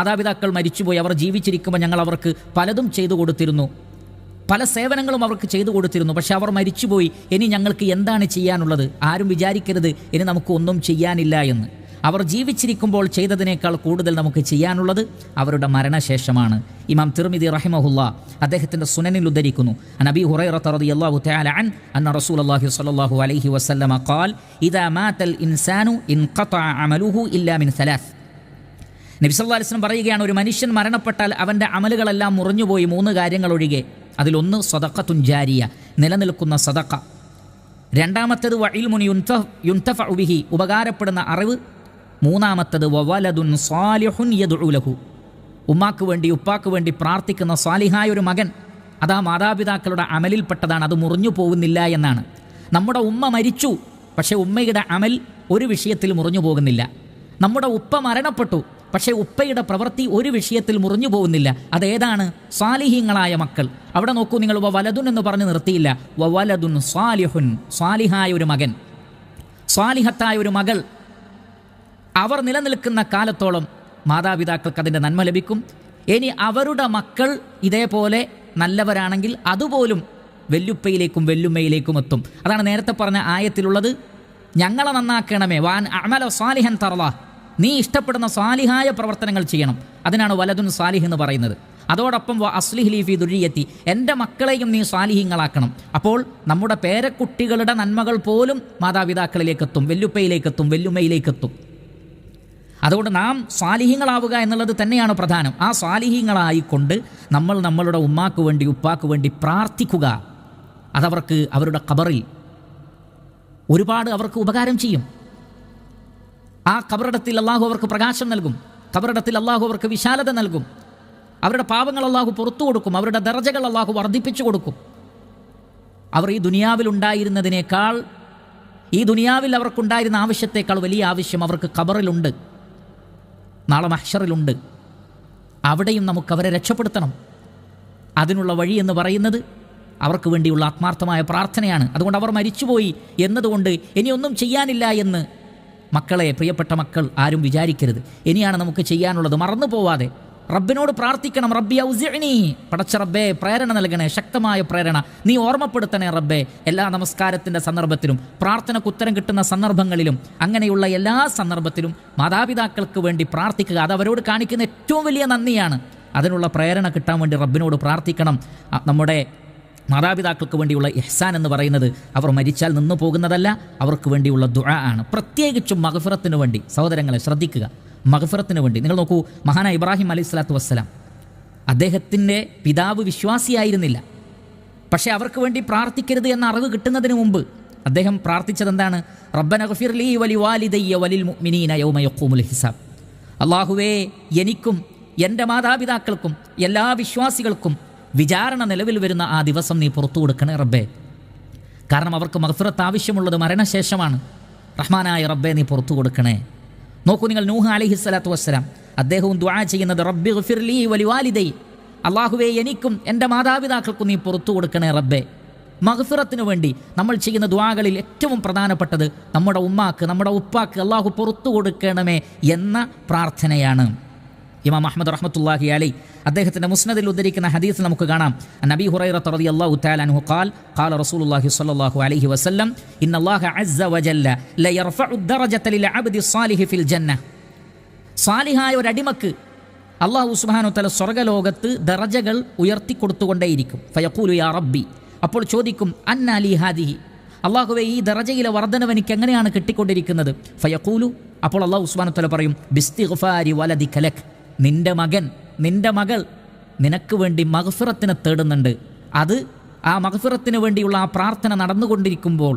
മാതാപിതാക്കൾ മരിച്ചുപോയി, അവർ ജീവിച്ചിരിക്കുമ്പോൾ ഞങ്ങൾ അവർക്ക് പലതും ചെയ്തു കൊടുത്തിരുന്നു, പല സേവനങ്ങളും അവർക്ക് ചെയ്തു കൊടുത്തിരുന്നു. പക്ഷെ അവർ മരിച്ചുപോയി, ഇനി ഞങ്ങൾക്ക് എന്താണ് ചെയ്യാനുള്ളത്? ആരും വിചാരിക്കരുത് ഇനി നമുക്ക് ഒന്നും ചെയ്യാനില്ല എന്ന്. അവർ ജീവിച്ചിരിക്കുമ്പോൾ ചെയ്തതിനേക്കാൾ കൂടുതൽ നമുക്ക് ചെയ്യാനുള്ളത് അവരുടെ മരണശേഷമാണ്. ഇമാം തിർമിദി റഹിമഹുല്ലാ അദ്ദേഹത്തിൻ്റെ സുനനിൽ ഉദ്ധരിക്കുന്നു, നബി ഹുറൈറ റളിയല്ലാഹു തആല അന്ന റസൂലുള്ളാഹി സ്വല്ലല്ലാഹു അലൈഹി വസല്ലമ ഖാൽ ഇദാ മാതൽ ഇൻസാനു ഇൻഖതഅ അമലുഹു ഇല്ലാ മിൻ സലാസ്. നബി സല്ലല്ലാഹു അലൈഹി വസല്ലം പറയുകയാണ്, ഒരു മനുഷ്യൻ മരണപ്പെട്ടാൽ അവൻ്റെ അമലുകളെല്ലാം മുറിഞ്ഞുപോയി 3 കാര്യങ്ങൾ ഒഴികെ. അതിലൊന്ന് സദഖത്തുൻ ജാരിയ, നിലനിൽക്കുന്ന സദഖ. രണ്ടാമത്തേത് വഇൽമുൻ യുൻതഫഉ ബിഹി, ഉപകാരപ്പെടുന്ന അറിവ്. മൂന്നാമത്തേത് വവലദുൻ സാലിഹുൻ യദ്ഉ ലഹു, ഉമ്മാക്ക് വേണ്ടി ഉപ്പാക്ക് വേണ്ടി പ്രാർത്ഥിക്കുന്ന സാലിഹായ ഒരു മകൻ. അതാ മാതാപിതാക്കളുടെ അമലിൽപ്പെട്ടതാണ്, അത് മുറിഞ്ഞു പോകുന്നില്ല എന്നാണ്. നമ്മുടെ ഉമ്മ മരിച്ചു, പക്ഷേ ഉമ്മയുടെ അമൽ ഒരു വിഷയത്തിൽ മുറിഞ്ഞു പോകുന്നില്ല. നമ്മുടെ ഉപ്പ മരണപ്പെട്ടു, പക്ഷേ ഉപ്പയുടെ പ്രവൃത്തി ഒരു വിഷയത്തിൽ മുറിഞ്ഞു പോകുന്നില്ല. അതേതാണ്? സാലിഹീങ്ങളായ മക്കൾ. അവിടെ നോക്കൂ നിങ്ങൾ, വലതുൻ എന്ന് പറഞ്ഞ് നിർത്തിയില്ല, വലതുൻ സാലിഹുൻ, സാലിഹായ ഒരു മകൻ, സാലിഹത്തായ ഒരു മകൾ. അവർ നിലനിൽക്കുന്ന കാലത്തോളം മാതാപിതാക്കൾക്ക് അതിൻ്റെ നന്മ ലഭിക്കും. ഇനി അവരുടെ മക്കൾ ഇതേപോലെ നല്ലവരാണെങ്കിൽ അതുപോലും വെല്ലുപ്പയിലേക്കും വെല്ലുമ്മയിലേക്കും എത്തും. അതാണ് നേരത്തെ പറഞ്ഞ ആയത്തിലുള്ളത്, ഞങ്ങളെ നന്നാക്കണമേ, വാൻ അമല സാലിഹൻ തറലാ, നീ ഇഷ്ടപ്പെടുന്ന സാലിഹായ പ്രവർത്തനങ്ങൾ ചെയ്യണം. അതിനാണ് വലതുൻ സാലിഹ് എന്ന് പറയുന്നത്. അതോടൊപ്പം അസ്ലിഹ് ലീ ഫീ ദുരിയത്തി, എൻ്റെ മക്കളെയും നീ സാലിഹീങ്ങളാക്കണം. അപ്പോൾ നമ്മുടെ പേരക്കുട്ടികളുടെ നന്മകൾ പോലും മാതാപിതാക്കളിലേക്കെത്തും, വെല്ലുപ്പയിലേക്കെത്തും, വെല്ലുമ്മയിലേക്കെത്തും. അതുകൊണ്ട് നാം സാലിഹീങ്ങളാവുക എന്നുള്ളത് തന്നെയാണ് പ്രധാനം. ആ സാലിഹീങ്ങളായിക്കൊണ്ട് നമ്മൾ നമ്മളുടെ ഉമ്മാക്ക് വേണ്ടി ഉപ്പാക്ക് വേണ്ടി പ്രാർത്ഥിക്കുക. അതവർക്ക് അവരുടെ ഖബറിൽ ഒരുപാട് അവർക്ക് ഉപകാരം ചെയ്യും. ആ ഖബറിടത്തിൽ അള്ളാഹു അവർക്ക് പ്രകാശം നൽകും, ഖബറിടത്തിൽ അള്ളാഹു അവർക്ക് വിശാലത നൽകും, അവരുടെ പാപങ്ങൾ അള്ളാഹു പുറത്തു കൊടുക്കും, അവരുടെ ദർജകൾ അള്ളാഹു വർദ്ധിപ്പിച്ചു കൊടുക്കും. അവർ ഈ ദുനിയാവിലുണ്ടായിരുന്നതിനേക്കാൾ, ഈ ദുനിയാവിൽ അവർക്കുണ്ടായിരുന്ന ആവശ്യത്തേക്കാൾ വലിയ ആവശ്യം അവർക്ക് ഖബറിലുണ്ട്, നാളെ മഹ്ശറിലുണ്ട്. അവിടെയും നമുക്കവരെ രക്ഷപ്പെടുത്തണം. അതിനുള്ള വഴി എന്ന് പറയുന്നത് അവർക്ക് വേണ്ടിയുള്ള ആത്മാർത്ഥമായ പ്രാർത്ഥനയാണ്. അതുകൊണ്ട് അവർ മരിച്ചുപോയി എന്നതുകൊണ്ട് ഇനിയൊന്നും ചെയ്യാനില്ല എന്ന് മക്കളെ, പ്രിയപ്പെട്ട മക്കൾ, ആരും വിചാരിക്കരുത്. ഇനിയാണ് നമുക്ക് ചെയ്യാനുള്ളത്. മറന്നു പോവാതെ റബ്ബിനോട് പ്രാർത്ഥിക്കണം. റബ്ബി ഔസിഅ്നി, പടച്ച റബ്ബേ പ്രേരണ നൽകണേ, ശക്തമായ പ്രേരണ നീ ഓർമ്മപ്പെടുത്തണേ റബ്ബേ. എല്ലാ നമസ്കാരത്തിൻ്റെ സന്ദർഭത്തിലും പ്രാർത്ഥനയ്ക്ക് ഉത്തരം കിട്ടുന്ന സന്ദർഭങ്ങളിലും അങ്ങനെയുള്ള എല്ലാ സന്ദർഭത്തിലും മാതാപിതാക്കൾക്ക് വേണ്ടി പ്രാർത്ഥിക്കുക. അത് അവരോട് കാണിക്കുന്ന ഏറ്റവും വലിയ നന്ദിയാണ്. അതിനുള്ള പ്രേരണ കിട്ടാൻ വേണ്ടി റബ്ബിനോട് പ്രാർത്ഥിക്കണം. നമ്മുടെ മാതാപിതാക്കൾക്ക് വേണ്ടിയുള്ള ഇഹ്സാൻ എന്ന് പറയുന്നത് അവർ മരിച്ചാൽ നിന്നു പോകുന്നതല്ല, അവർക്ക് വേണ്ടിയുള്ള ദുആ ആണ്. പ്രത്യേകിച്ചും മഗ്ഫിറത്തിന് വേണ്ടി. സഹോദരങ്ങളെ ശ്രദ്ധിക്കുക, മഗ്ഫിറത്തിന് വേണ്ടി. നിങ്ങൾ നോക്കൂ, മഹാനായ ഇബ്രാഹിം അലൈഹി സ്വലാത്തു വസ്സലാം, അദ്ദേഹത്തിൻ്റെ പിതാവ് വിശ്വാസിയായിരുന്നില്ല. പക്ഷേ അവർക്ക് വേണ്ടി പ്രാർത്ഥിക്കരുത് എന്ന അറിവ് കിട്ടുന്നതിന് മുമ്പ് അദ്ദേഹം പ്രാർത്ഥിച്ചത് എന്താണ്? റബ്ബന ഗഫിർ ലീ വലിവാലിദയ്യ വലിൽ മുഅ്മിനീന യൗമ യഖൂമുൽ ഹിസാബ്. അല്ലാഹുവേ, എനിക്കും എൻ്റെ മാതാപിതാക്കൾക്കും എല്ലാ വിശ്വാസികൾക്കും വിചാരണ നിലവിൽ വരുന്ന ആ ദിവസം നീ പുറത്തു കൊടുക്കണേ റബ്ബേ. കാരണം അവർക്ക് മഗ്ഫിറത്ത് ആവശ്യമുള്ളത് മരണശേഷമാണ്. റഹ്മാനായ റബ്ബേ, നീ പുറത്തു കൊടുക്കണേ. നോക്കൂ നിങ്ങൾ, നൂഹ് അലൈഹിസ്സലാത്തു വസ്സലാം അദ്ദേഹവും ദുആ ചെയ്യുന്നത് റബ്ബി ഗഫിർ ലീ വലിവാലിദൈ, അല്ലാഹുവേ എനിക്കും എൻ്റെ മാതാപിതാക്കൾക്കും നീ പുറത്തു കൊടുക്കണേ റബ്ബേ. മഗ്ഫിറത്തിന് വേണ്ടി നമ്മൾ ചെയ്യുന്ന ദുആകളിൽ ഏറ്റവും പ്രധാനപ്പെട്ടത് നമ്മുടെ ഉമ്മാക്ക്, നമ്മുടെ ഉപ്പാക്ക് അല്ലാഹു പുറത്തു കൊടുക്കണമേ എന്ന പ്രാർത്ഥനയാണ്. ഇമാം അഹ്മദ് റഹ്മത്തുള്ളാഹി അലൈഹി അദ്ദേഹത്തിൻ്റെ മുസ്നദിൽ ഉദ്ധരിക്കുന്ന ഹദീസിൽ നമുക്ക് കാണാം, നബി ഹുറൈറ റളിയല്ലാഹു തആല അൻഹു ഖാൽ ഖാല റസൂലുള്ളാഹി സ്വല്ലല്ലാഹു അലൈഹി വസല്ലം ഇന്നല്ലാഹ അസ്സ വജല്ല ലയർഫഉ ദറജത ലിൽ അബ്ദി സ്വാലിഹി ഫിൽ ജന്ന. സാലിഹായ ഒരു അടിമക്ക് അല്ലാഹു സുബ്ഹാനഹു വ തആല സ്വർഗ്ഗലോകത്ത് ദറജകൾ ഉയർത്തി കൊടുത്തുകൊണ്ടേയിരിക്കും. ഫയഖൂലു യാ റബ്ബി, അപ്പോൾ ചോദിക്കും അന്നാ ലി ഹാദിഹി, അല്ലാഹുവേ ഈ ദറജയിലെ വർധനവ് എനിക്ക് എങ്ങനെയാണ് കിട്ടിക്കൊണ്ടിരിക്കുന്നത്? ഫയഖൂലു, അപ്പോൾ അല്ലാഹു സുബ്ഹാനഹു വ തആല പറയും ബിസ്തിഗ്ഫാരി വലദിക ലക്, നിന്റെ മകൻ, നിന്റെ മകൾ നിനക്ക് വേണ്ടി മഗ്ഫിറത്തിനെ തേടുന്നുണ്ട്. അത് ആ മഗ്ഫിറത്തിന് വേണ്ടിയുള്ള ആ പ്രാർത്ഥന നടന്നുകൊണ്ടിരിക്കുമ്പോൾ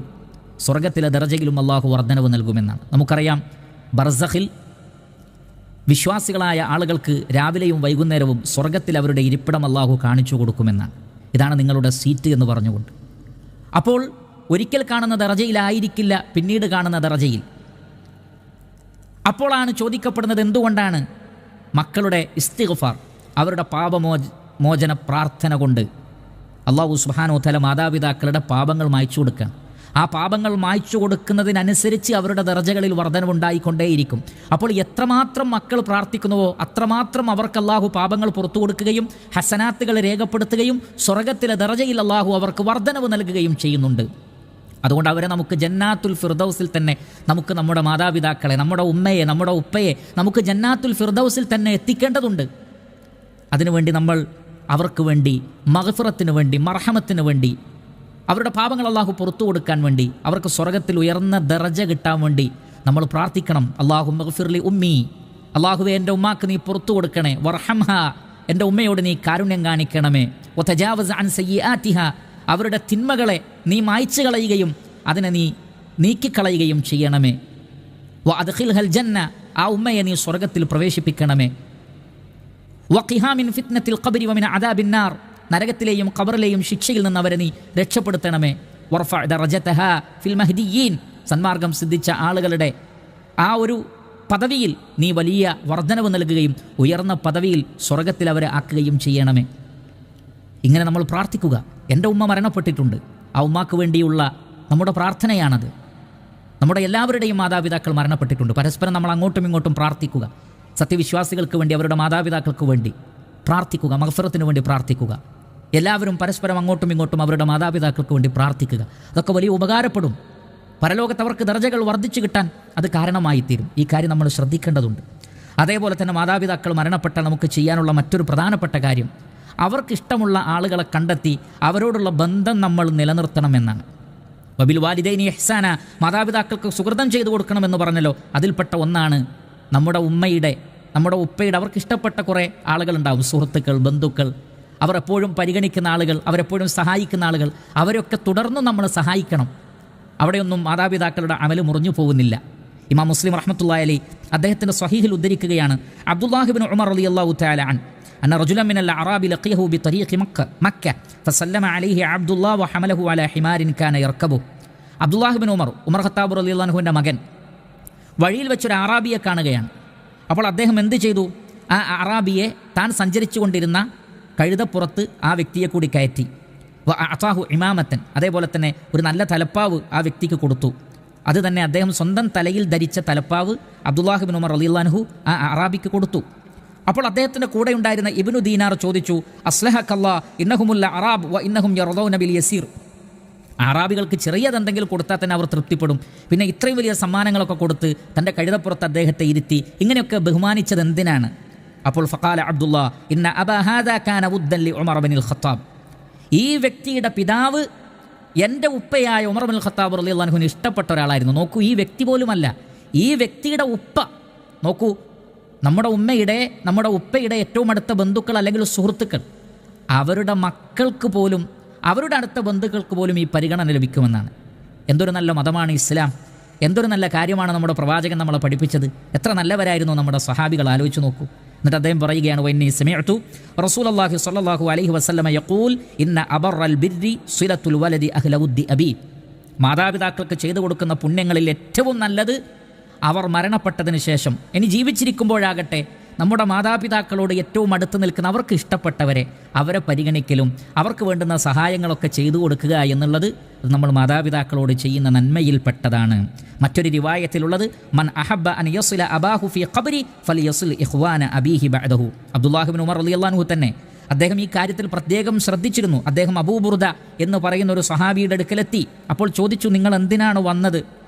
സ്വർഗത്തിലെ ദറജയിലും അല്ലാഹു വർധനവ് നൽകുമെന്നാണ്. നമുക്കറിയാം, ബർസഖിൽ വിശ്വാസികളായ ആളുകൾക്ക് രാവിലെയും വൈകുന്നേരവും സ്വർഗത്തിൽ അവരുടെ ഇരിപ്പിടം അല്ലാഹു കാണിച്ചു കൊടുക്കുമെന്നാണ്. ഇതാണ് നിങ്ങളുടെ സീറ്റ് എന്ന് പറഞ്ഞുകൊണ്ട്. അപ്പോൾ ഒരിക്കൽ കാണുന്ന ദറജയിലായിരിക്കില്ല പിന്നീട് കാണുന്ന ദറജയിൽ. അപ്പോഴാണ് ചോദിക്കപ്പെടുന്നത്, എന്തുകൊണ്ടാണ് മക്കളുടെ ഇസ്തിഗ്ഫാർ, അവരുടെ പാപമോചന പ്രാർത്ഥന കൊണ്ട് അല്ലാഹു സുബ്ഹാനഹു വ തആല മാതാപിതാക്കളുടെ പാപങ്ങൾ മായ്ച്ചു കൊടുക്കുക. ആ പാപങ്ങൾ മായ്ച്ചു കൊടുക്കുന്നതിനനുസരിച്ച് അവരുടെ ദർജകളിൽ വർധനവുണ്ടായിക്കൊണ്ടേയിരിക്കും. അപ്പോൾ എത്രമാത്രം മക്കൾ പ്രാർത്ഥിക്കുന്നുവോ അത്രമാത്രം അവർക്ക് അല്ലാഹു പാപങ്ങൾ പുറത്തു കൊടുക്കുകയും ഹസനാത്തുകൾ രേഖപ്പെടുത്തുകയും സ്വർഗത്തിലെ ദർജയിൽ അല്ലാഹു അവർക്ക് വർധനവ് നൽകുകയും ചെയ്യുന്നുണ്ട്. അതുകൊണ്ട് അവരെ നമുക്ക് ജന്നാത്തുൽ ഫിർദൗസിൽ തന്നെ, നമുക്ക് നമ്മുടെ മാതാപിതാക്കളെ, നമ്മുടെ ഉമ്മയെ, നമ്മുടെ ഉപ്പയെ നമുക്ക് ജന്നാത്തുൽ ഫിർദൗസിൽ തന്നെ എത്തിക്കേണ്ടതുണ്ട്. അതിനുവേണ്ടി നമ്മൾ അവർക്ക് വേണ്ടി മഗ്ഫിറത്തിന് വേണ്ടി, മർഹമത്തിന് വേണ്ടി, അവരുടെ പാപങ്ങൾ അല്ലാഹു പുറത്തു കൊടുക്കാൻ വേണ്ടി, അവർക്ക് സ്വർഗത്തിൽ ഉയർന്ന ദർജ കിട്ടാൻ വേണ്ടി നമ്മൾ പ്രാർത്ഥിക്കണം. അല്ലാഹു മഗ്ഫിർലി ഉമ്മി, അല്ലാഹുവേ എൻ്റെ ഉമ്മാക്ക് നീ പുറത്തു കൊടുക്കണേ. വർഹംഹ, എൻ്റെ ഉമ്മയോട് നീ കാരുണ്യം കാണിക്കണമേ. വതജാവസ് അൻ സയ്യിആതിഹ, അവരുടെ തിന്മകളെ നീ മായ്ച്ചു കളയുകയും അതിനെ നീ നീക്കിക്കളയുകയും ചെയ്യണമേ. വഅദ്ഖിൽഹൽ ജന്ന, ആ ഉമ്മയെ നീ സ്വർഗത്തിൽ പ്രവേശിപ്പിക്കണമേ. വഖിഹാ മിൻ ഫിത്നത്തിൽ ഖബ്രി വമിൻ അദാബിന്നാർ, നരകത്തിലെയും ഖബറിലെയും ശിക്ഷയിൽ നിന്ന് അവരെ നീ രക്ഷപ്പെടുത്തണമേ. വർഫഅ ദറജതഹാ ഫിൽ മഹ്ദിയീൻ, സന്മാർഗം സിദ്ധിച്ച ആളുകളുടെ ആ ഒരു പദവിയിൽ നീ വലിയ വർധനവ് നൽകുകയും ഉയർന്ന പദവിയിൽ സ്വർഗത്തിൽ അവരെ ആക്കുകയും ചെയ്യണമേ. ഇങ്ങനെ നമ്മൾ പ്രാർത്ഥിക്കുക. എൻ്റെ ഉമ്മ മരണപ്പെട്ടിട്ടുണ്ട്, ആ ഉമ്മാക്ക് വേണ്ടിയുള്ള നമ്മുടെ പ്രാർത്ഥനയാണത്. നമ്മുടെ എല്ലാവരുടെയും മാതാപിതാക്കൾ മരണപ്പെട്ടിട്ടുണ്ട്. പരസ്പരം നമ്മൾ അങ്ങോട്ടും ഇങ്ങോട്ടും പ്രാർത്ഥിക്കുക. സത്യവിശ്വാസികൾക്ക് വേണ്ടി, അവരുടെ മാതാപിതാക്കൾക്ക് വേണ്ടി പ്രാർത്ഥിക്കുക, മഗ്ഫിറത്തിന് വേണ്ടി പ്രാർത്ഥിക്കുക. എല്ലാവരും പരസ്പരം അങ്ങോട്ടും ഇങ്ങോട്ടും അവരുടെ മാതാപിതാക്കൾക്ക് വേണ്ടി പ്രാർത്ഥിക്കുക. അതൊക്കെ വലിയ ഉപകാരപ്പെടും. പരലോകത്ത് അവർക്ക് ദർജകൾ വർദ്ധിച്ചു കിട്ടാൻ അത് കാരണമായിത്തീരും. ഈ കാര്യം നമ്മൾ ശ്രദ്ധിക്കേണ്ടതുണ്ട്. അതേപോലെ തന്നെ മാതാപിതാക്കൾ മരണപ്പെട്ടാൽ നമുക്ക് ചെയ്യാനുള്ള മറ്റൊരു പ്രധാനപ്പെട്ട കാര്യം, അവർക്കിഷ്ടമുള്ള ആളുകളെ കണ്ടെത്തി അവരോടുള്ള ബന്ധം നമ്മൾ നിലനിർത്തണമെന്നാണ്. വബിൽ വാലിദൈനി ഇഹ്സാന, മാതാപിതാക്കൾക്ക് സുഹൃതം ചെയ്തു കൊടുക്കണമെന്ന് പറഞ്ഞല്ലോ. അതിൽപ്പെട്ട ഒന്നാണ് നമ്മുടെ ഉപ്പയുടെ അവർക്കിഷ്ടപ്പെട്ട കുറേ ആളുകളുണ്ടാവും, സുഹൃത്തുക്കൾ, ബന്ധുക്കൾ, അവർ എപ്പോഴും പരിഗണിക്കുന്ന ആളുകൾ, അവരെപ്പോഴും സഹായിക്കുന്ന ആളുകൾ, അവരൊക്കെ തുടർന്നും നമ്മൾ സഹായിക്കണം. അവിടെയൊന്നും മാതാപിതാക്കളുടെ അമല് മുറിഞ്ഞു പോകുന്നില്ല. ഇമാം മുസ്ലിം റഹ്മത്തുള്ളാഹി അലൈഹി അദ്ദേഹത്തിൻ്റെ സ്വഹീഹിൽ ഉദ്ധരിക്കുകയാണ്, അബ്ദുല്ലാഹി ഇബ്നു ഉമർ റളിയല്ലാഹു തആല അൻ അന്ന റജുലൻ മിനൽ അഅറാബി ലഖിയഹു ബിതരീഖി മക്ക ഫസല്ലമ അലൈഹി അബ്ദുല്ലാഹ് വഹമലഹു അലാ ഹിമാരിൻ കാന യർകബു. അബ്ദുല്ലാഹി ഇബ്നു ഉമർ ഖത്താബ് റളിയല്ലാഹു അൻഹുവിൻ്റെ മകൻ വഴിയിൽ വെച്ചൊരു അറാബിയെ കാണുകയാണ്. അപ്പോൾ അദ്ദേഹം എന്ത് ചെയ്തു? ആ അറാബിയെ താൻ സഞ്ചരിച്ചു കൊണ്ടിരുന്ന കഴുതപ്പുറത്ത് ആ വ്യക്തിയെ കൂടി കയറ്റി. അതാഹു ഇമാമത്തൻ, അതേപോലെ തന്നെ ഒരു നല്ല തലപ്പാവ് ആ വ്യക്തിക്ക് കൊടുത്തു. അത് തന്നെ അദ്ദേഹം സ്വന്തം തലയിൽ ധരിച്ച തലപ്പാവ് അബ്ദുല്ലാഹി ഇബ്നു ഉമർ റളിയല്ലാഹു അൻഹു ആ അറാബിക്ക് കൊടുത്തു. അപ്പോൾ അദ്ദേഹത്തിൻ്റെ കൂടെ ഉണ്ടായിരുന്ന ഇബ്നു ദീനാർ ചോദിച്ചു, അസ്ലഹക്കല്ലാ ഇന്നഹുമുൽ അറാബ് വ ഇന്നഹും യർദൗന ബിൽ യസീർ. അറാബികൾക്ക് ചെറിയതെന്തെങ്കിലും കൊടുത്താൽ തന്നെ അവർ തൃപ്തിപ്പെടും, പിന്നെ ഇത്രയും വലിയ സമ്മാനങ്ങളൊക്കെ കൊടുത്ത് തൻ്റെ കഴുതപ്പുറത്ത് അദ്ദേഹത്തെ ഇരുത്തി ഇങ്ങനെയൊക്കെ ബഹുമാനിച്ചത് എന്തിനാണ്? അപ്പോൾ ഫഖാല അബ്ദുല്ലാ ഇന്ന അബാ ഹാദാ കാന വുദ്ദൻ ലി ഉമർ ഇബ്നുൽ ഖത്താബ്, ഈ വ്യക്തിയുടെ പിതാവ് എൻ്റെ ഉപ്പയായ ഉമർ ഇബ്നുൽ ഖത്താബ് റളിയല്ലാഹു അൻഹുവിന് ഇഷ്ടപ്പെട്ട ഒരാളായിരുന്നു. നോക്കൂ, ഈ വ്യക്തി പോലുമല്ല, ഈ വ്യക്തിയുടെ ഉപ്പ. നോക്കൂ, നമ്മുടെ ഉപ്പയുടെ ഏറ്റവും അടുത്ത ബന്ധുക്കൾ അല്ലെങ്കിൽ സുഹൃത്തുക്കൾ, അവരുടെ മക്കൾക്ക് പോലും, അവരുടെ അടുത്ത ബന്ധുക്കൾക്ക് പോലും ഈ പരിഗണന ലഭിക്കുമെന്നാണ്. എന്തൊരു നല്ല മതമാണ് ഇസ്ലാം! എന്തൊരു നല്ല കാര്യമാണ് നമ്മുടെ പ്രവാചകൻ നമ്മളെ പഠിപ്പിച്ചത്! എത്ര നല്ലവരായിരുന്നു നമ്മുടെ സഹാബികൾ! ആലോചിച്ച് നോക്കൂ. എന്നിട്ട് അദ്ദേഹം പറയുകയാണ്, വഇന്നി സമിഅ്തു റസൂലുള്ളാഹി സ്വല്ലല്ലാഹു അലൈഹി വസല്ലമ യഖൂൽ ഇന്ന അബറൽ ബിർരി സിലത്തുൽ വലദി അഹ്ല വുദ്ദി അബി. മാതാപിതാക്കൾക്ക് ചെയ്തു കൊടുക്കുന്ന പുണ്യങ്ങളിൽ ഏറ്റവും നല്ലത് അവർ മരണപ്പെട്ടതിന് ശേഷം, ഇനി ജീവിച്ചിരിക്കുമ്പോഴാകട്ടെ, നമ്മുടെ മാതാപിതാക്കളോട് ഏറ്റവും അടുത്ത് നിൽക്കുന്ന അവർക്ക് ഇഷ്ടപ്പെട്ടവരെ അവരെ പരിഗണിക്കലും അവർക്ക് വേണ്ടുന്ന സഹായങ്ങളൊക്കെ ചെയ്തു കൊടുക്കുക എന്നുള്ളത് നമ്മൾ മാതാപിതാക്കളോട് ചെയ്യുന്ന നന്മയിൽപ്പെട്ടതാണ്. മറ്റൊരു റിവായത്തിലുള്ളത്, മൻ അഹബ്ബ അൻ യസില അബാഹു ഫി ഖബ്രി ഫലിയസിൽ ഇഖ്വാന അബീഹി ബഅദഹു. അബ്ദുല്ലാഹി ഇബ്നു ഉമർ റളിയല്ലാഹു അൻഹു തന്നെ അദ്ദേഹം ഈ കാര്യത്തിൽ പ്രത്യേകം ശ്രദ്ധിച്ചിരുന്നു. അദ്ദേഹം അബൂ ബുർദ എന്ന് പറയുന്ന ഒരു സഹാബിയുടെ അടുക്കലെത്തി. അപ്പോൾ ചോദിച്ചു, നിങ്ങൾ എന്തിനാണ് വന്നത്?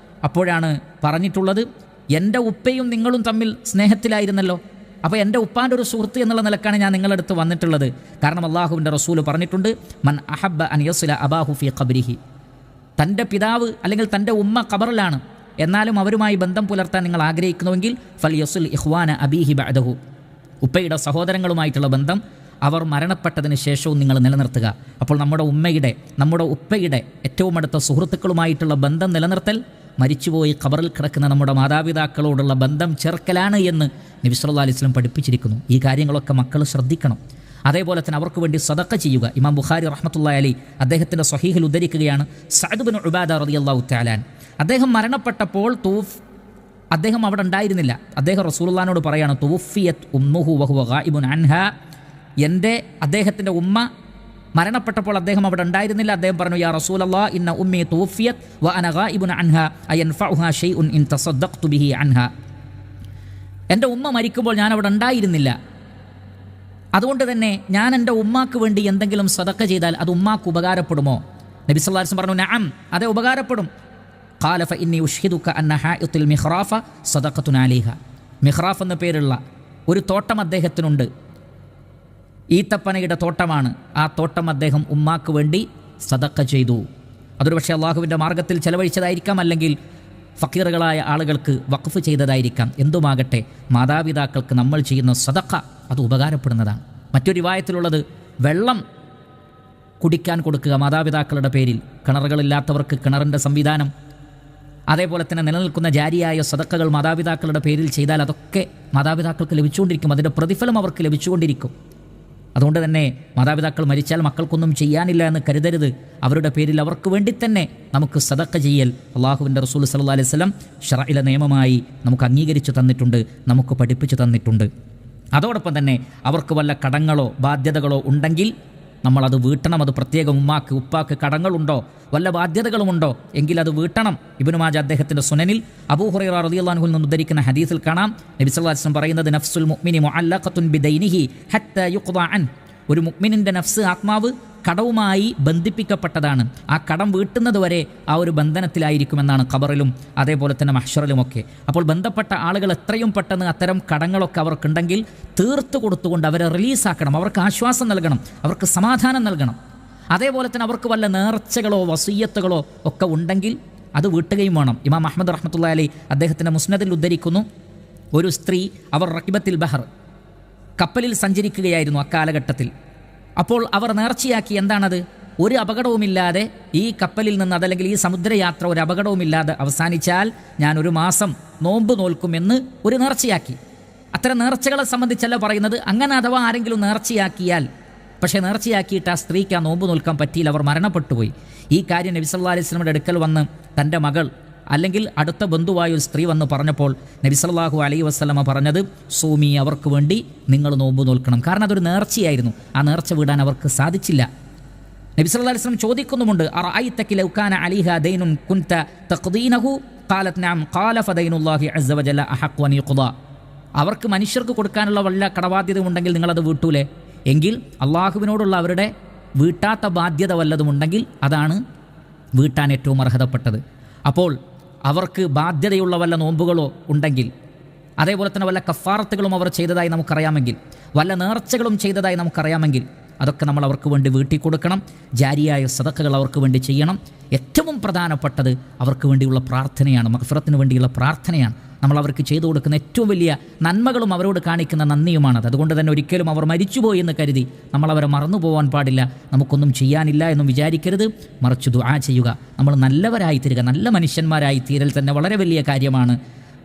അപ്പോഴാണ് പറഞ്ഞിട്ടുള്ളത്, എൻ്റെ ഉപ്പയും നിങ്ങളും തമ്മിൽ സ്നേഹത്തിലായിരുന്നല്ലോ, അപ്പോൾ എൻ്റെ ഉപ്പാൻ്റെ ഒരു സുഹൃത്ത് എന്നുള്ള നിലക്കാണ് ഞാൻ നിങ്ങളടുത്ത് വന്നിട്ടുള്ളത്. കാരണം അള്ളാഹുവിൻ്റെ റസൂൽ പറഞ്ഞിട്ടുണ്ട്, മൻ അഹബ്ബ അൻ യസില അബാഹു ഫി ഖബ്രിഹി. തൻ്റെ പിതാവ് അല്ലെങ്കിൽ തൻ്റെ ഉമ്മ ഖബറിലാണ്, എന്നാലും അവരുമായി ബന്ധം പുലർത്താൻ നിങ്ങൾ ആഗ്രഹിക്കുന്നുവെങ്കിൽ ഫൽ യസിൽ ഇഖ്വാന അബീഹി ബഅദഹു. ഉപ്പയുടെ സഹോദരങ്ങളുമായിട്ടുള്ള ബന്ധം അവർ മരണപ്പെട്ടതിന് ശേഷവും നിങ്ങൾ നിലനിർത്തുക. അപ്പോൾ നമ്മുടെ ഉപ്പയുടെ ഏറ്റവും അടുത്ത സുഹൃത്തുക്കളുമായിട്ടുള്ള ബന്ധം നിലനിർത്തൽ മരിച്ചുപോയി ഖബറിൽ കിടക്കുന്ന നമ്മുടെ മാതാപിതാക്കളോടുള്ള ബന്ധം ചേർക്കലാണ് എന്ന് നബി സല്ലല്ലാഹു അലൈഹി വസല്ലം പഠിപ്പിച്ചിരിക്കുന്നു. ഈ കാര്യങ്ങളൊക്കെ മക്കൾ ശ്രദ്ധിക്കണം. അതേപോലെ തന്നെ അവർക്ക് വേണ്ടി സദഖ ചെയ്യുക. ഇമാം ബുഖാരി റഹ്മത്തുള്ളാഹി അലൈഹി അദ്ദേഹത്തിൻ്റെ സ്വഹീഹിൽ ഉദ്ധരിക്കുകയാണ്, സഅദ് ഇബ്നു ഉബാദ റളിയല്ലാഹു തആല അദ്ദേഹം മരണപ്പെട്ടപ്പോൾ അദ്ദേഹം അവിടെ ഉണ്ടായിരുന്നില്ല. അദ്ദേഹം റസൂലുള്ളാഹിനോട് പറയാണ്, തുവഫിയത് ഉമ്മുഹു വഹുവ ഗായിബുൻ അൻഹാ. അദ്ദേഹത്തിൻ്റെ ഉമ്മ മരണപ്പെട്ടപ്പോൾ അദ്ദേഹം അവിടെ ഉണ്ടായിരുന്നില്ല. അദ്ദേഹം പറഞ്ഞു, യാ റസൂലല്ലാഹ് ഇന്ന ഉമ്മി തൂഫിയത് വ അന ഗായിബുൻ അൻഹാ അയൻഫഉഹാ ഷൈഉൻ ഇൻ തസദ്ദഖ്തു ബിഹി അൻഹാ. എൻ്റെ ഉമ്മ മരിക്കുമ്പോൾ ഞാൻ അവിടെ ഉണ്ടായിരുന്നില്ല. അതുകൊണ്ട് തന്നെ ഞാൻ എൻ്റെ ഉമ്മാക്ക് വേണ്ടി എന്തെങ്കിലും സദഖ ചെയ്താൽ അത് ഉമ്മാക്ക് ഉപകാരപ്പെടുമോ? നബി സല്ലല്ലാഹു അലൈഹി വസല്ലം പറഞ്ഞു, നഅം, അതെ ഉപകാരപ്പെടും. ഖാല ഫഇന്നി ഉഷ്ഹിദുക അന്ന ഹായിത്തുൽ മിഹ്റാഫ സദഖത്തുൻ അലൈഹ. മിഹ്റാഫ് എന്ന പേരുള്ള ഒരു തോട്ടം അദ്ദേഹത്തിനുണ്ട്. ഈത്തപ്പനയുടെ തോട്ടമാണ്. ആ തോട്ടം അദ്ദേഹം ഉമ്മാക്ക് വേണ്ടി സദഖ ചെയ്തു. അതൊരു പക്ഷേ അള്ളാഹുവിൻ്റെ മാർഗ്ഗത്തിൽ ചെലവഴിച്ചതായിരിക്കാം, അല്ലെങ്കിൽ ഫക്കീറുകളായ ആളുകൾക്ക് വഖഫ് ചെയ്തതായിരിക്കാം. എന്തുമാകട്ടെ, മാതാപിതാക്കൾക്ക് നമ്മൾ ചെയ്യുന്ന സദഖ അത് ഉപകാരപ്പെടുന്നതാണ്. മറ്റൊരു റിവായത്തിലുള്ളത് വെള്ളം കുടിക്കാൻ കൊടുക്കുക മാതാപിതാക്കളുടെ പേരിൽ. കിണറുകളില്ലാത്തവർക്ക് കിണറിൻ്റെ സംവിധാനം, അതേപോലെ തന്നെ നിലനിൽക്കുന്ന ജാരിയായ സദഖകൾ മാതാപിതാക്കളുടെ പേരിൽ ചെയ്താൽ അതൊക്കെ മാതാപിതാക്കൾക്ക് ലഭിച്ചുകൊണ്ടിരിക്കും. അതിൻ്റെ പ്രതിഫലം അവർക്ക് ലഭിച്ചുകൊണ്ടിരിക്കും. അതുകൊണ്ട് തന്നെ മാതാപിതാക്കൾ മരിച്ചാൽ മക്കൾക്കൊന്നും ചെയ്യാനില്ല എന്ന് കരുതരുത്. അവരുടെ പേരിൽ അവർക്ക് വേണ്ടി തന്നെ നമുക്ക് സദഖ ചെയ്യൽ അള്ളാഹുവിൻ്റെ റസൂൽ സല്ലല്ലാഹു അലൈഹി വസല്ലം ശറഇലെ നിയമമായി നമുക്ക് അംഗീകരിച്ചു തന്നിട്ടുണ്ട്, നമുക്ക് പഠിപ്പിച്ചു തന്നിട്ടുണ്ട്. അതോടൊപ്പം തന്നെ അവർക്ക് വല്ല കടങ്ങളോ ബാധ്യതകളോ ഉണ്ടെങ്കിൽ നമ്മളത് വീട്ടണം. അത് പ്രത്യേകം ഉമ്മാക്ക് ഉപ്പാക്ക് കടങ്ങളുണ്ടോ, വല്ല ബാധ്യതകളുമുണ്ടോ എങ്കിൽ അത് വീട്ടണം. ഇബ്നു മാജ അദ്ദേഹത്തിൻ്റെ സുനനിൽ അബൂ ഹുറൈറ റളിയല്ലാഹു അൻഹു നിന്ന് ഉദ്ധരിക്കുന്ന ഹദീസിൽ കാണാം, നബി സല്ലല്ലാഹു അലൈഹി വസല്ലം പറയുന്നത്, നഫ്സുൽ മുഅ്മിനി മുഅല്ലഖത്തുൻ ബിദൈനിഹി ഹത്താ യുഖ്ദഅ അൻ. ഒരു മുഅ്മിനിൻ്റെ നഫ്സ്, ആത്മാവ് കടവുമായി ബന്ധിപ്പിക്കപ്പെട്ടതാണ്. ആ കടം വീട്ടുന്നത് വരെ ആ ഒരു ബന്ധനത്തിലായിരിക്കുമെന്നാണ് ഖബറിലും അതേപോലെ തന്നെ മഹ്ശറിലുമൊക്കെ. അപ്പോൾ ബന്ധപ്പെട്ട ആളുകൾ എത്രയും പെട്ടെന്ന് അത്തരം കടങ്ങളൊക്കെ അവർക്കുണ്ടെങ്കിൽ തീർത്തു കൊടുത്തുകൊണ്ട് അവരെ റിലീസാക്കണം, അവർക്ക് ആശ്വാസം നൽകണം, അവർക്ക് സമാധാനം നൽകണം. അതേപോലെ തന്നെ അവർക്ക് വല്ല നേർച്ചകളോ വസിയ്യത്തുകളോ ഒക്കെ ഉണ്ടെങ്കിൽ അത് വീട്ടുകയും വേണം. ഇമാം അഹ്മദ് റഹ്മത്തുള്ളാഹി അലൈഹി അദ്ദേഹത്തിൻ്റെ മുസ്നദിൽ ഉദ്ധരിക്കുന്നു, ഒരു സ്ത്രീ അവർ റഖിബത്തിൽ ബഹർ, കപ്പലിൽ സഞ്ചരിക്കുകയായിരുന്നു അക്കാലഘട്ടത്തിൽ. അപ്പോൾ അവർ നേർച്ചയാക്കി, എന്താണത്? ഒരു അപകടവുമില്ലാതെ ഈ കപ്പലിൽ നിന്ന്, അതല്ലെങ്കിൽ ഈ സമുദ്രയാത്ര ഒരു അപകടവുമില്ലാതെ അവസാനിച്ചാൽ ഞാൻ ഒരു മാസം നോമ്പ് നോൽക്കുമെന്ന് ഒരു നേർച്ചയാക്കി. അത്തരം നേർച്ചകളെ സംബന്ധിച്ചല്ല പറയുന്നത്. അങ്ങനെ അഥവാ ആരെങ്കിലും നേർച്ചയാക്കിയാൽ, പക്ഷേ നേർച്ചയാക്കിയിട്ട് ആ സ്ത്രീക്ക് ആ നോമ്പ് നോൽക്കാൻ പറ്റിയില്ല, അവർ മരണപ്പെട്ടുപോയി. ഈ കാര്യം നബി സല്ലല്ലാഹു അലൈഹി വസല്ലമയുടെ അടുക്കൽ വന്ന് തൻ്റെ മകൾ അല്ലെങ്കിൽ അടുത്ത ബന്ധുവായ ഒരു സ്ത്രീ വന്ന് പറഞ്ഞപ്പോൾ നബി സല്ലല്ലാഹു അലൈഹി വസല്ലമ പറഞ്ഞത്, സൂമി, അവർക്ക് വേണ്ടി നിങ്ങൾ നോമ്പ് നോൽക്കണം. കാരണം അതൊരു നേർച്ചയായിരുന്നു. ആ നേർച്ച വിടാൻ അവർക്ക് സാധിച്ചില്ല. നബി സല്ലല്ലാഹു അലൈഹി വസല്ലം ചോദിക്കുന്നുമുണ്ട്, അറഅയ്തക ലൗ കാന അലൈഹാ ദൈനുൻ കുൻത തഖ്ദീനഹു ഖാലത് നഅം ഖാല ഫദൈനുല്ലാഹി അസ്സ വജല്ല അഹഖു അൻ യുഖ്ദാ. അവർക്ക് മനുഷ്യർക്ക് കൊടുക്കാനുള്ള വല്ല കടബാധ്യതയുണ്ടെങ്കിൽ നിങ്ങളത് വീട്ടൂലേ? എങ്കിൽ അള്ളാഹുവിനോടുള്ള അവരുടെ വീട്ടാത്ത ബാധ്യത വല്ലതുമുണ്ടെങ്കിൽ അതാണ് വീട്ടാൻ ഏറ്റവും അർഹതപ്പെട്ടത്. അപ്പോൾ അവർക്ക് ബാധ്യതയുള്ള വല്ല നോമ്പുകളോ ഉണ്ടെങ്കിൽ, അതേപോലെ തന്നെ വല്ല കഫാറത്തുകളും അവർ ചെയ്തതായി നമുക്കറിയാമെങ്കിൽ, വല്ല നേർച്ചകളും ചെയ്തതായി നമുക്കറിയാമെങ്കിൽ അതൊക്കെ നമ്മൾ അവർക്ക് വേണ്ടി വീട്ടിൽ കൊടുക്കണം. ജാരിയായ സദഖകൾ അവർക്ക് വേണ്ടി ചെയ്യണം. ഏറ്റവും പ്രധാനപ്പെട്ടത് അവർക്ക് വേണ്ടിയുള്ള പ്രാർത്ഥനയാണ്, മഗ്ഫിറത്തിന് വേണ്ടിയുള്ള പ്രാർത്ഥനയാണ്. നമ്മൾ അവർക്ക് ചെയ്തു കൊടുക്കുന്ന ഏറ്റവും വലിയ നന്മകളും അവരോട് കാണിക്കുന്ന നന്ദിയുമാണത്. അതുകൊണ്ട് തന്നെ ഒരിക്കലും അവർ മരിച്ചുപോയി എന്ന് കരുതി നമ്മൾ അവരെ മറന്നു പോകാൻ പാടില്ല. നമുക്കൊന്നും ചെയ്യാനില്ല എന്നും വിചാരിക്കരുത്. മറിച്ച് ദുആ ചെയ്യുക. നമ്മൾ നല്ലവരായി തീരുക, നല്ല മനുഷ്യന്മാരായി തീരൽ തന്നെ വളരെ വലിയ കാര്യമാണ്.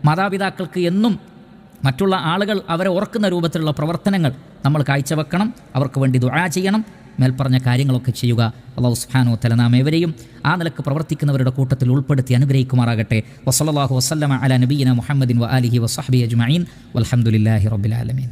മാതാപിതാക്കൾക്ക് എന്നും മറ്റുള്ള ആളുകൾ അവരെ ഓർക്കുന്ന രൂപത്തിലുള്ള പ്രവർത്തനങ്ങൾ നമ്മൾ കാഴ്ചവെക്കണം. അവർക്ക് വേണ്ടി ദുആ ചെയ്യണം. മേൽപ്പറഞ്ഞ കാര്യങ്ങളൊക്കെ ചെയ്യുക. അല്ലാഹു സുബ്ഹാനഹു വ തആല നാം ഏവരെയും ആ നിലക്ക് പ്രവർത്തിക്കുന്നവരുടെ കൂട്ടത്തിൽ ഉൾപ്പെടുത്തി അനുഗ്രഹിക്കുമാറാകട്ടെ. വസല്ലല്ലാഹു വസല്ലമ അലാ നബിയിന മുഹമ്മദിൻ വ ആലിഹി വസഹ്ബിഹി അജ്മഈൻ വൽഹംദുലില്ലാഹി റബ്ബിൽ ആലമീൻ.